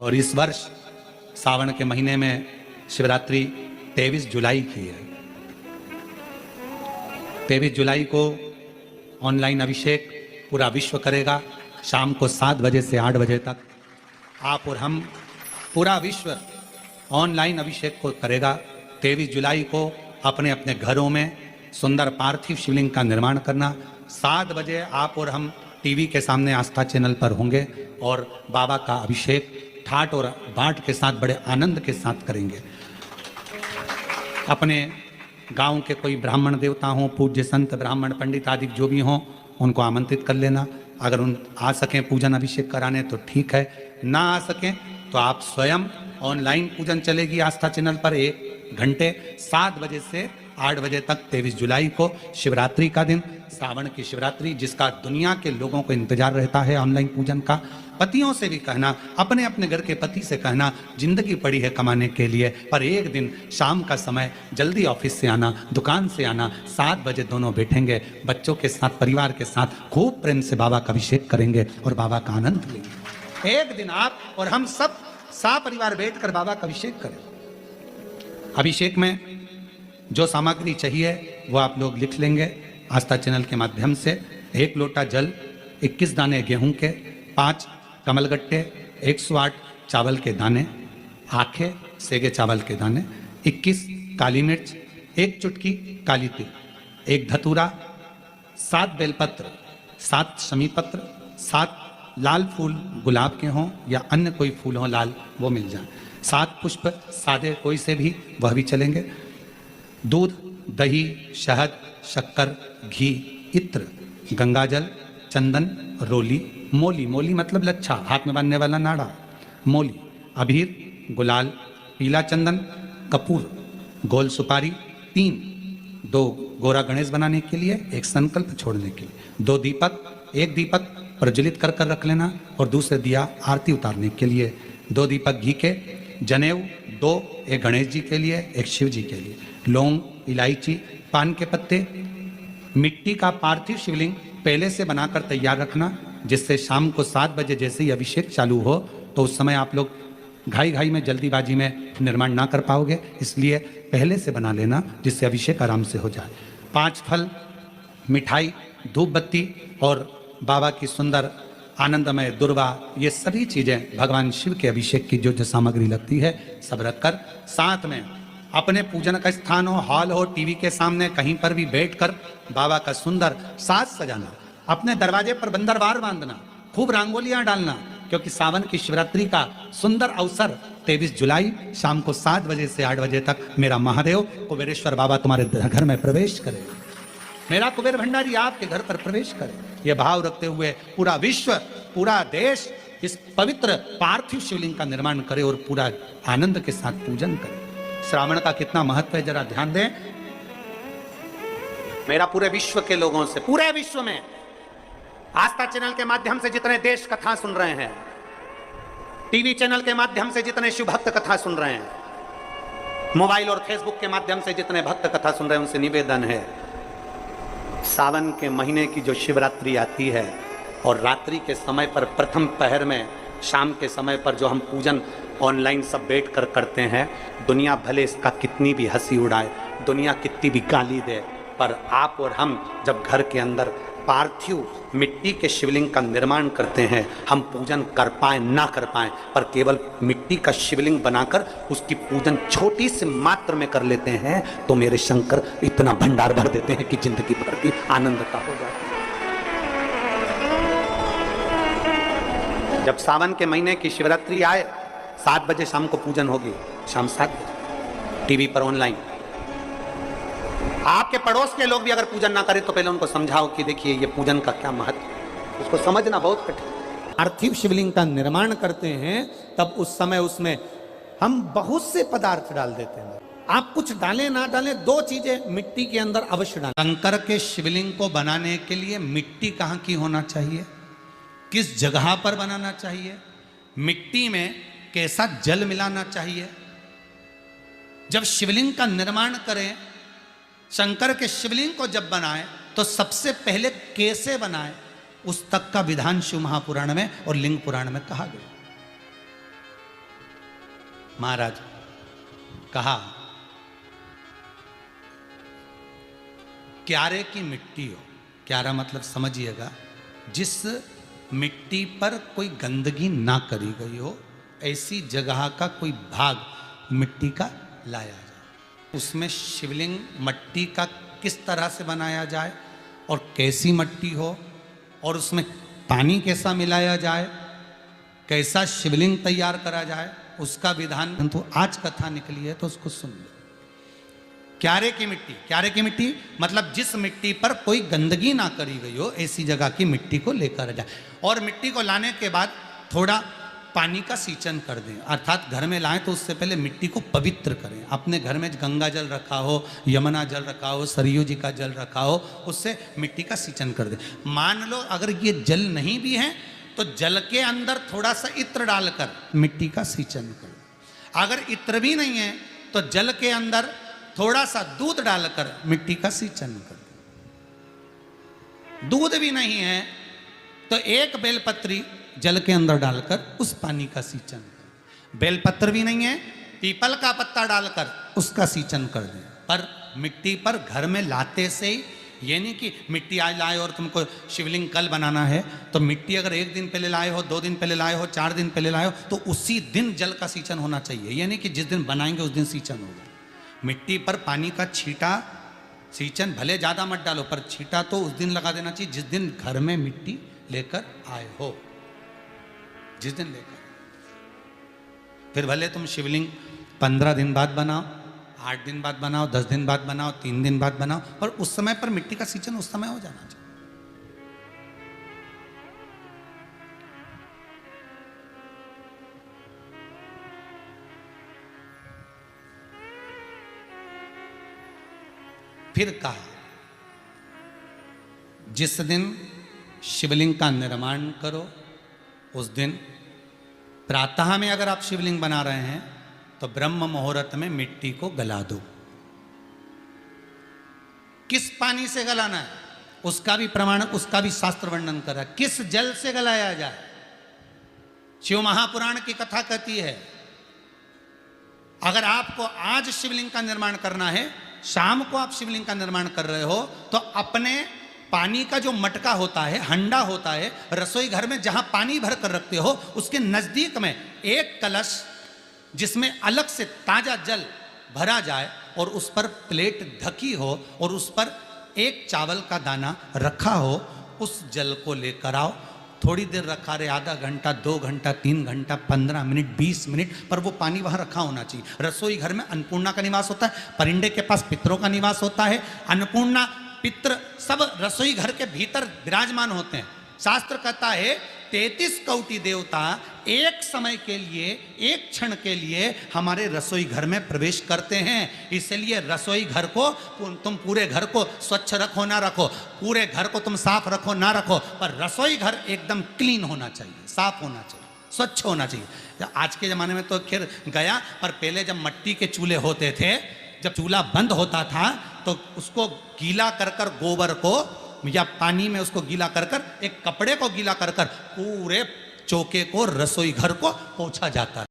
और इस वर्ष सावन के महीने में शिवरात्रि 23 जुलाई की है। 23 जुलाई को ऑनलाइन अभिषेक पूरा विश्व करेगा। शाम को 7 बजे से 8 बजे तक आप और हम, पूरा विश्व ऑनलाइन अभिषेक को करेगा। 23 जुलाई को अपने अपने घरों में सुंदर पार्थिव शिवलिंग का निर्माण करना। 7 बजे आप और हम टीवी के सामने आस्था चैनल पर होंगे और बाबा का अभिषेक ठाट और बाट के साथ बड़े आनंद के साथ करेंगे। अपने गांव के कोई ब्राह्मण देवता हों, पूज्य संत ब्राह्मण पंडित आदि जो भी हों, उनको आमंत्रित कर लेना। अगर उन आ सकें पूजन अभिषेक कराने तो ठीक है, ना आ सकें तो आप स्वयं ऑनलाइन पूजन चलेगी आस्था चैनल पर 1 घंटे 7 बजे से 8 बजे तक। 23 जुलाई को शिवरात्रि का दिन, सावन की शिवरात्रि, जिसका दुनिया के लोगों को इंतजार रहता है ऑनलाइन पूजन का। पतियों से भी कहना, अपने अपने घर के पति से कहना, जिंदगी पड़ी है कमाने के लिए, पर एक दिन शाम का समय जल्दी ऑफिस से आना, दुकान से आना, 7 बजे दोनों बैठेंगे बच्चों के साथ, परिवार के साथ, खूब प्रेम से बाबा का अभिषेक करेंगे और बाबा का आनंद लेंगे। एक दिन आप और हम सब परिवार बैठकर बाबा का अभिषेक करें। अभिषेक में जो सामग्री चाहिए वो आप लोग लिख लेंगे आस्था चैनल के माध्यम से। 1 लोटा जल, 21 दाने गेहूं के, 5 कमलगट्टे, 108 चावल के दाने, आखे सेगे चावल के दाने, 21 काली मिर्च, 1 चुटकी काली तिल, 1 धतूरा, 7 बेलपत्र, 7 शमी पत्र, 7 लाल फूल गुलाब के हों या अन्य कोई फूल हो लाल, वो मिल जाए, 7 पुष्प सादे कोई से भी, वह भी चलेंगे। दूध, दही, शहद, शक्कर, घी, इत्र, गंगाजल, चंदन, रोली, मोली, मोली मतलब लच्छा, हाथ में बांधने वाला नाड़ा, मोली, अबीर, गुलाल, पीला चंदन, कपूर, गोल सुपारी, 3, 2 गोरा गणेश बनाने के लिए, 1 संकल्प छोड़ने के लिए, 2 दीपक, 1 दीपक प्रज्वलित कर कर रख लेना और दूसरे दिया आरती उतारने के लिए, 2 दीपक घी के, जनेऊ 2, 1 गणेश जी के लिए, 1 शिव जी के लिए, लौंग, इलायची, पान के पत्ते, मिट्टी का पार्थिव शिवलिंग पहले से बनाकर तैयार रखना, जिससे शाम को 7 बजे जैसे ही अभिषेक चालू हो तो उस समय आप लोग घाई घाई में, जल्दीबाजी में निर्माण ना कर पाओगे, इसलिए पहले से बना लेना जिससे अभिषेक आराम से हो जाए। 5 फल, मिठाई, धूप बत्ती और बाबा की सुंदर आनंदमय दुर्वा, ये सभी चीजें भगवान शिव के अभिषेक की जो जो सामग्री लगती है सब रखकर, साथ में अपने पूजन का स्थान हो, हॉल हो, टीवी के सामने कहीं पर भी बैठकर बाबा का सुंदर साज सजाना, अपने दरवाजे पर बंदरवार बांधना, खूब रंगोलियां डालना, क्योंकि सावन की शिवरात्रि का सुंदर अवसर 23 जुलाई शाम को 7 बजे से 8 बजे तक मेरा महादेव कुबेरेश्वर बाबा तुम्हारे घर में प्रवेश करे, मेरा कुबेर भंडारी आपके घर पर प्रवेश करे। यह भाव रखते हुए पूरा विश्व, पूरा देश इस पवित्र पार्थिव शिवलिंग का निर्माण करे और पूरा आनंद के साथ पूजन करे। श्रावण का कितना महत्व है जरा ध्यान दें। मेरा पूरे विश्व के लोगों से, पूरे विश्व में आस्था चैनल के माध्यम से जितने देश कथा सुन रहे हैं, टीवी चैनल के माध्यम से जितने शिव भक्त कथा सुन रहे हैं, मोबाइल और फेसबुक के माध्यम से जितने भक्त कथा सुन रहे हैं, उनसे निवेदन है, सावन के महीने की जो शिवरात्रि आती है और रात्रि के समय पर, प्रथम पहर में, शाम के समय पर जो हम पूजन ऑनलाइन सब बैठ कर करते हैं, दुनिया भले इसका कितनी भी हंसी उड़ाए, दुनिया कितनी भी गाली दे, पर आप और हम जब घर के अंदर पार्थिव मिट्टी के शिवलिंग का निर्माण करते हैं, हम पूजन कर पाए ना कर पाए, पर केवल मिट्टी का शिवलिंग बनाकर उसकी पूजन छोटी सी मात्र में कर लेते हैं, तो मेरे शंकर इतना भंडार भर देते हैं कि जिंदगी भर की आनंदता हो जाती है। जब सावन के महीने की शिवरात्रि आए, 7 बजे शाम को पूजन होगी, शाम 7 बजे टीवी पर ऑनलाइन। आपके पड़ोस के लोग भी अगर पूजन ना करें तो पहले उनको समझाओ कि देखिए ये पूजन का क्या महत्व है, उसको समझना बहुत कठिन। पार्थिव शिवलिंग का निर्माण करते हैं तब उस समय उसमें हम बहुत से पदार्थ डाल देते हैं। आप कुछ डालें ना डालें, 2 चीजें मिट्टी के अंदर अवश्य डालें। शंकर के शिवलिंग को बनाने के लिए मिट्टी कहाँ की होना चाहिए, किस जगह पर बनाना चाहिए, मिट्टी में कैसा जल मिलाना चाहिए। जब शिवलिंग का निर्माण करें, शंकर के शिवलिंग को जब बनाए तो सबसे पहले कैसे बनाए, उस तक का विधान शिव महापुराण में और लिंग पुराण में कहा गया। महाराज कहा, क्यारे की मिट्टी हो, क्यारा मतलब समझिएगा, जिस मिट्टी पर कोई गंदगी ना करी गई हो, ऐसी जगह का कोई भाग मिट्टी का लाया जाए। उसमें शिवलिंग मट्टी का किस तरह से बनाया जाए और कैसी मट्टी हो, और उसमें पानी कैसा मिलाया जाए, कैसा शिवलिंग तैयार करा जाए, उसका विधान तो आज कथा निकली है तो उसको सुन लो। क्यारे की मिट्टी, क्यारे की मिट्टी मतलब जिस मिट्टी पर कोई गंदगी ना करी गई हो, ऐसी जगह की मिट्टी को लेकर जाए। और मिट्टी को लाने के बाद थोड़ा पानी का सींचन कर दें, अर्थात घर में लाएं तो उससे पहले मिट्टी को पवित्र करें। अपने घर में गंगा जल रखा हो, यमुना जल रखा हो, सरयू जी का जल रखा हो, उससे मिट्टी का सींचन कर दें। मान लो अगर ये जल नहीं भी है तो जल के अंदर थोड़ा सा इत्र डालकर मिट्टी का सींचन कर। अगर इत्र भी नहीं है तो जल के अंदर थोड़ा सा दूध डालकर मिट्टी का सींचन कर। दूध भी नहीं है तो एक बेलपत्री जल के अंदर डालकर उस पानी का सींचन कर। बेलपत्र भी नहीं है, पीपल का पत्ता डालकर उसका सींचन कर दें। पर मिट्टी पर घर में लाते से ही, ये नहीं कि मिट्टी आज लाए और तुमको शिवलिंग कल बनाना है, तो मिट्टी अगर 1 दिन पहले लाए हो, 2 दिन पहले लाए हो, 4 दिन पहले लाए हो, तो उसी दिन जल का सींचन होना चाहिए। ये नहीं कि जिस दिन बनाएंगे उस दिन सींचन होगा। मिट्टी पर पानी का छींटा, सींचन भले ज़्यादा मत डालो, पर छींटा तो उस दिन लगा देना चाहिए जिस दिन घर में मिट्टी लेकर आए हो, जिस दिन लेकर। फिर भले तुम शिवलिंग 15 दिन बाद बनाओ, 8 दिन बाद बनाओ, 10 दिन बाद बनाओ, 3 दिन बाद बनाओ, पर उस समय पर मिट्टी का सींचन उस समय हो जाना चाहिए। फिर कहा, जिस दिन शिवलिंग का निर्माण करो उस दिन प्रातः में अगर आप शिवलिंग बना रहे हैं तो ब्रह्म मुहूर्त में मिट्टी को गला दो। किस पानी से गलाना है उसका भी प्रमाण, उसका भी शास्त्र वर्णन करा। किस जल से गलाया जाए, शिव महापुराण की कथा कहती है, अगर आपको आज शिवलिंग का निर्माण करना है, शाम को आप शिवलिंग का निर्माण कर रहे हो, तो अपने पानी का जो मटका होता है, हंडा होता है, रसोई घर में जहां पानी भर कर रखते हो, उसके नजदीक में एक कलश जिसमें अलग से ताजा जल भरा जाए और उस पर प्लेट ढकी हो और उस पर एक चावल का दाना रखा हो, उस जल को लेकर आओ। थोड़ी देर रखा रहे, आधा घंटा, 2 घंटा, 3 घंटा, 15 मिनट, 20 मिनट, पर वो पानी वहां रखा होना चाहिए। रसोई घर में अन्नपूर्णा का निवास होता है, परिंदे के पास पितरों का निवास होता है। अन्नपूर्णा, पित्र सब रसोई घर के भीतर विराजमान होते हैं। शास्त्र कहता है 33 कोटि देवता एक समय के लिए, एक क्षण के लिए हमारे रसोई घर में प्रवेश करते हैं। इसलिए रसोई घर को तुम पूरे घर को स्वच्छ रखो ना रखो, पूरे घर को तुम साफ रखो ना रखो, पर रसोई घर एकदम क्लीन होना चाहिए, साफ होना चाहिए, स्वच्छ होना चाहिए। आज के ज़माने में तो खैर गया, पर पहले जब मिट्टी के चूल्हे होते थे, जब चूल्हा बंद होता था तो उसको गीला कर कर, गोबर को या पानी में उसको गीला कर कर, एक कपड़े को गीला कर कर पूरे चौके को, रसोई घर को पोंछा जाता है।